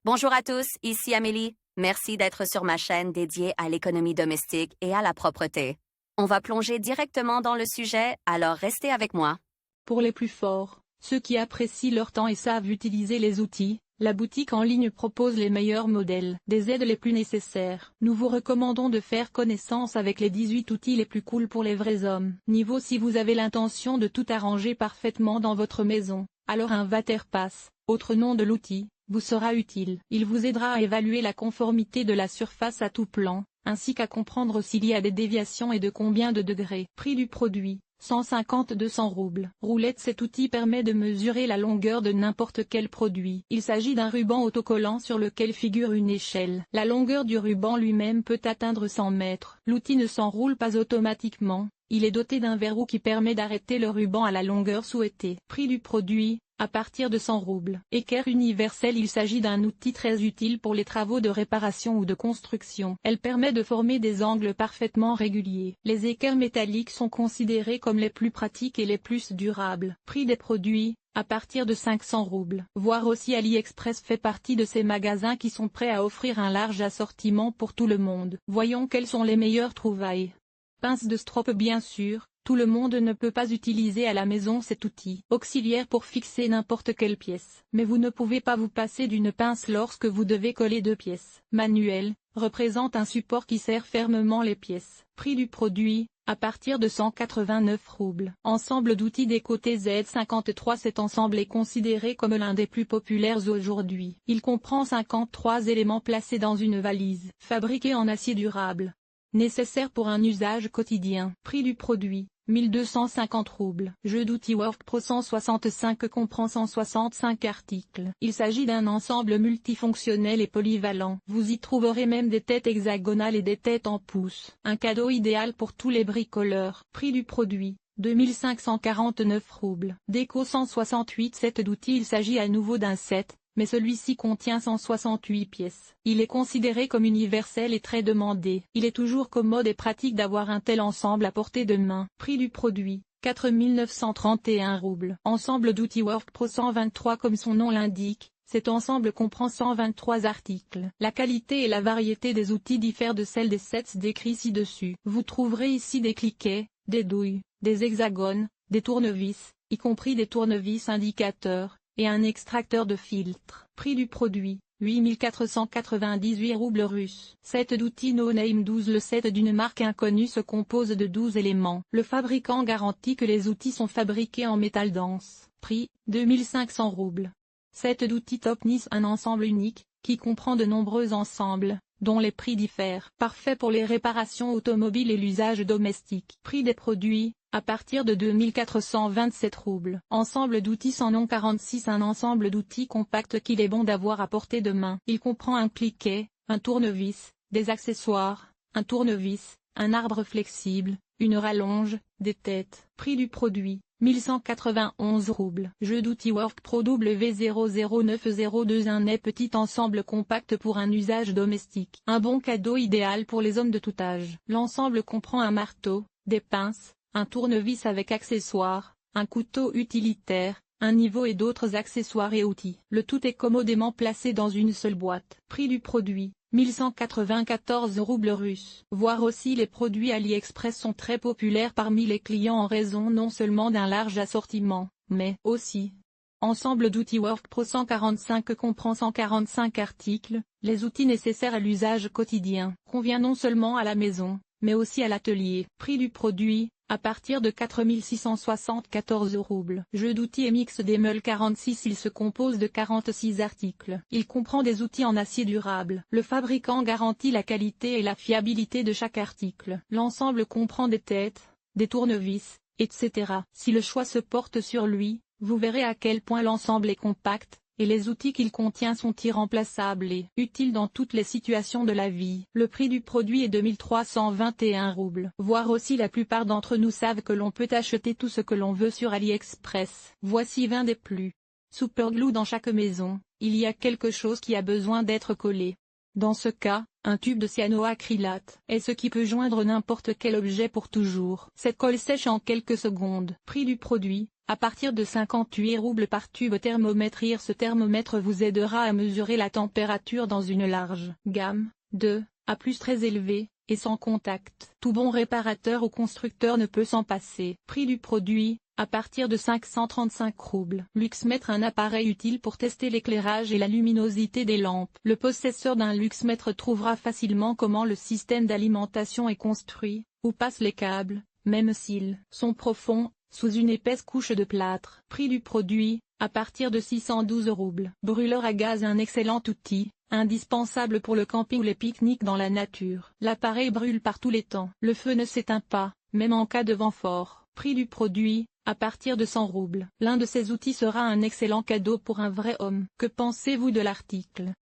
Bonjour à tous, ici Amélie. Merci d'être sur ma chaîne dédiée à l'économie domestique et à la propreté. On va plonger directement dans le sujet, alors restez avec moi. Pour les plus forts, ceux qui apprécient leur temps et savent utiliser les outils, la boutique en ligne propose les meilleurs modèles, des aides les plus nécessaires. Nous vous recommandons de faire connaissance avec les 18 outils les plus cool pour les vrais hommes. Niveau: si vous avez l'intention de tout arranger parfaitement dans votre maison, alors un Waterpass, autre nom de l'outil, vous sera utile. Il vous aidera à évaluer la conformité de la surface à tout plan, ainsi qu'à comprendre s'il y a des déviations et de combien de degrés. Prix du produit: 150-200 roubles. Roulette: cet outil permet de mesurer la longueur de n'importe quel produit. Il s'agit d'un ruban autocollant sur lequel figure une échelle. La longueur du ruban lui-même peut atteindre 100 mètres. L'outil ne s'enroule pas automatiquement, il est doté d'un verrou qui permet d'arrêter le ruban à la longueur souhaitée. Prix du produit: à partir de 100 roubles. Équerre universelle: il s'agit d'un outil très utile pour les travaux de réparation ou de construction. Elle permet de former des angles parfaitement réguliers. Les équerres métalliques sont considérés comme les plus pratiques et les plus durables. Prix des produits: à partir de 500 roubles. Voir aussi AliExpress fait partie de ces magasins qui sont prêts à offrir un large assortiment pour tout le monde. Voyons quelles sont les meilleures trouvailles. Pince de strop: bien sûr, tout le monde ne peut pas utiliser à la maison cet outil. Auxiliaire pour fixer n'importe quelle pièce. Mais vous ne pouvez pas vous passer d'une pince lorsque vous devez coller deux pièces. Manuel: représente un support qui serre fermement les pièces. Prix du produit: à partir de 189 roubles. Ensemble d'outils Déco TZ53: cet ensemble est considéré comme l'un des plus populaires aujourd'hui. Il comprend 53 éléments placés dans une valise. Fabriqué en acier durable. Nécessaire pour un usage quotidien. Prix du produit: 1250 roubles. Jeu d'outils WorkPro 165 comprend 165 articles. Il s'agit d'un ensemble multifonctionnel et polyvalent. Vous y trouverez même des têtes hexagonales et des têtes en pouces. Un cadeau idéal pour tous les bricoleurs. Prix du produit: 2549 roubles. Déco 168 set d'outils: il s'agit à nouveau d'un set, mais celui-ci contient 168 pièces. Il est considéré comme universel et très demandé. Il est toujours commode et pratique d'avoir un tel ensemble à portée de main. Prix du produit: 4931 roubles. Ensemble d'outils WorkPro 123: comme son nom l'indique, cet ensemble comprend 123 articles. La qualité et la variété des outils diffèrent de celle des sets décrits ci-dessus. Vous trouverez ici des cliquets, des douilles, des hexagones, des tournevis, y compris des tournevis indicateurs, et un extracteur de filtre. Prix du produit: 8498 roubles russes. Set d'outils No Name 12. Le set d'une marque inconnue se compose de 12 éléments. Le fabricant garantit que les outils sont fabriqués en métal dense. Prix: 2500 roubles. Set d'outils Top Nice: un ensemble unique, qui comprend de nombreux ensembles, dont les prix diffèrent. Parfait pour les réparations automobiles et l'usage domestique. Prix des produits: à partir de 2427 roubles. Ensemble d'outils sans nom 46: un ensemble d'outils compact qu'il est bon d'avoir à portée de main. Il comprend un cliquet, un tournevis, des accessoires, un tournevis, un arbre flexible, une rallonge, des têtes. Prix du produit: 1191 roubles. Jeu d'outils WorkPro W00902: un petit ensemble compact pour un usage domestique. Un bon cadeau idéal pour les hommes de tout âge. L'ensemble comprend un marteau, des pinces, un tournevis avec accessoires, un couteau utilitaire, un niveau et d'autres accessoires et outils. Le tout est commodément placé dans une seule boîte. Prix du produit: 1194 roubles russes. Voir aussi les produits AliExpress sont très populaires parmi les clients en raison non seulement d'un large assortiment, mais aussi ensemble d'outils WorkPro 145 comprend 145 articles. Les outils nécessaires à l'usage quotidien. Convient non seulement à la maison, mais aussi à l'atelier. Prix du produit: à partir de 4674 roubles. Jeu d'outils MX Demel 46: il se compose de 46 articles. Il comprend des outils en acier durable. Le fabricant garantit la qualité et la fiabilité de chaque article. L'ensemble comprend des têtes, des tournevis, etc. Si le choix se porte sur lui, vous verrez à quel point l'ensemble est compact, et les outils qu'il contient sont irremplaçables et utiles dans toutes les situations de la vie. Le prix du produit est 2321 roubles. Voir aussi la plupart d'entre nous savent que l'on peut acheter tout ce que l'on veut sur AliExpress. Voici 20 des plus superglue dans chaque maison. Il y a quelque chose qui a besoin d'être collé. Dans ce cas, un tube de cyanoacrylate est ce qui peut joindre n'importe quel objet pour toujours. Cette colle sèche en quelques secondes. Prix du produit: à partir de 58 roubles par tube thermomètre. Ce thermomètre vous aidera à mesurer la température dans une large gamme de A+ très élevée, et sans contact. Tout bon réparateur ou constructeur ne peut s'en passer. Prix du produit, à partir de 535 roubles. Luxmètre, un appareil utile pour tester l'éclairage et la luminosité des lampes. Le possesseur d'un luxmètre trouvera facilement comment le système d'alimentation est construit, où passent les câbles, même s'ils sont profonds, sous une épaisse couche de plâtre. Prix du produit, à partir de 612 roubles. Brûleur à gaz, un excellent outil, indispensable pour le camping ou les pique-niques dans la nature. L'appareil brûle par tous les temps. Le feu ne s'éteint pas, même en cas de vent fort. Prix du produit, à partir de 100 roubles. L'un de ces outils sera un excellent cadeau pour un vrai homme. Que pensez-vous de l'article ?